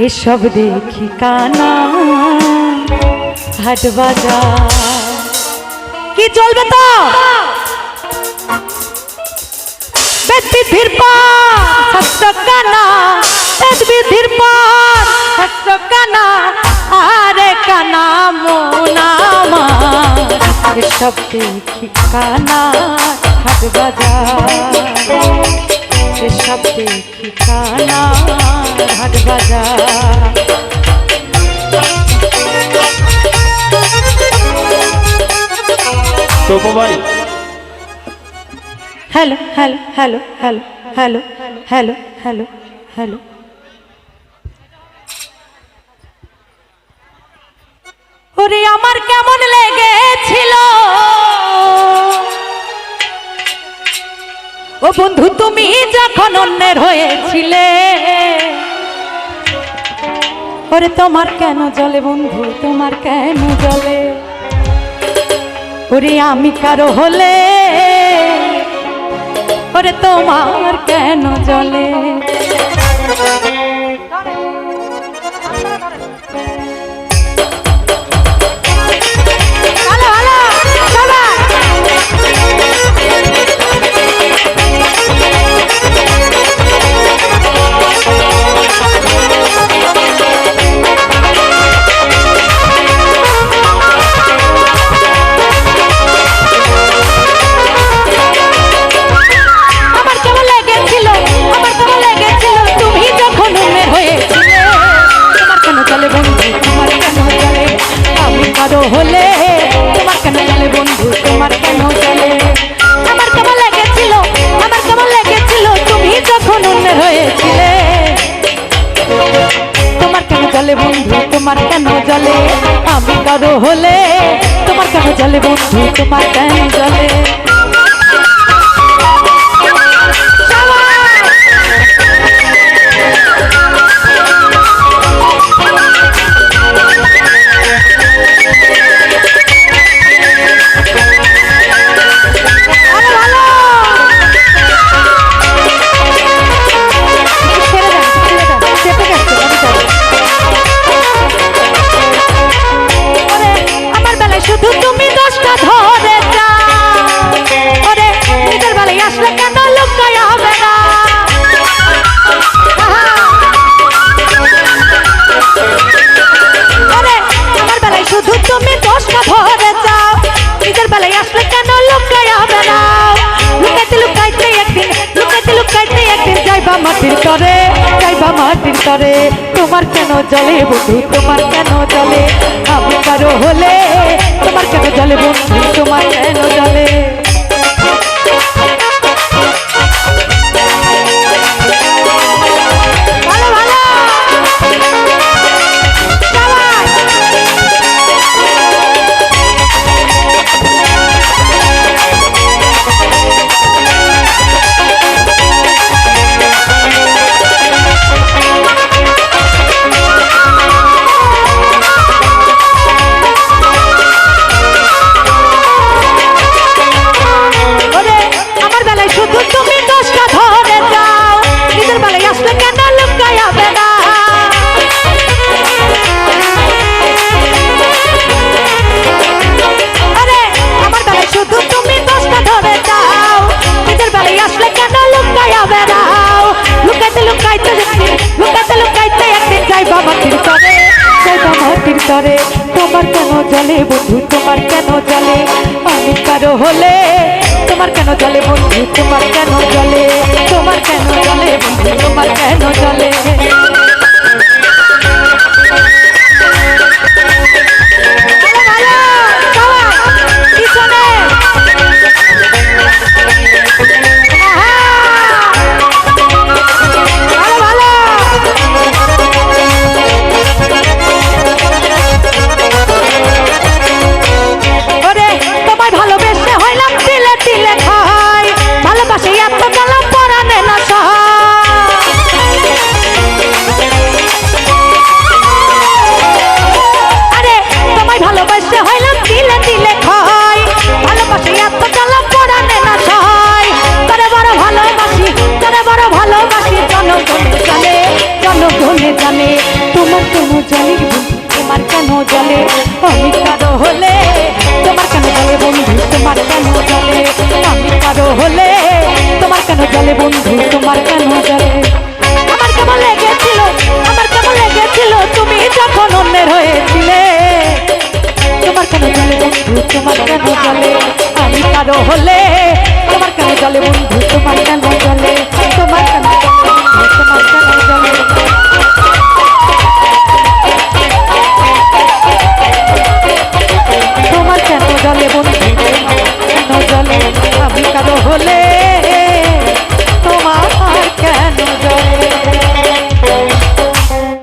এসব দেখি কানা হাট বাজার কি চলবে তো বেদবিধির পর কানা বেদবিধির পর কানা আরে কানা মোনামা এসব দেখি কানা হাট বাজার এসব দেখি কানা হাট বাজার তো ভাই hello hello hello hello hello hello hello hello ওরে আমার কেমন লেগেছিল ও বন্ধু তুমি যখন অন্যের হয়েছিলে ওরে তোমার কেন জ্বলে বন্ধু তোমার কেন জ্বলে ওরে আমি কারো হলে ওরে তোমার কেন জ্বলে হলে তোমার কেন চলে বন্ধু তোমার কেন চলে আমার কেমন লেগেছিল তুমি যখন অন্যের হয়েছিলে তোমার কেন চলে বন্ধু তোমার কেন চলে আমি কারো হলে তোমার কেন চলে বন্ধু তোমার কেন চলে মাটির তরে যাইবা মাটির তরে তোমার কেন জলে বন্ধু তোমার কেন জলে আমি কারো হলে তোমার কেন জলে বন্ধু তোমার কেন জলে তরে তোমার কেন জলে বন্ধু তোমার কেন জলে আমি কারো হলে তোমার কেন জলে বন্ধু তোমার কেন জলে তোমার কেন জলে বন্ধু তোমার কেন জলে তোমার কেন জ্বলে আমি কারো হলে তোমার কেন জ্বলে বন্ধু তোমার কেন জ্বলে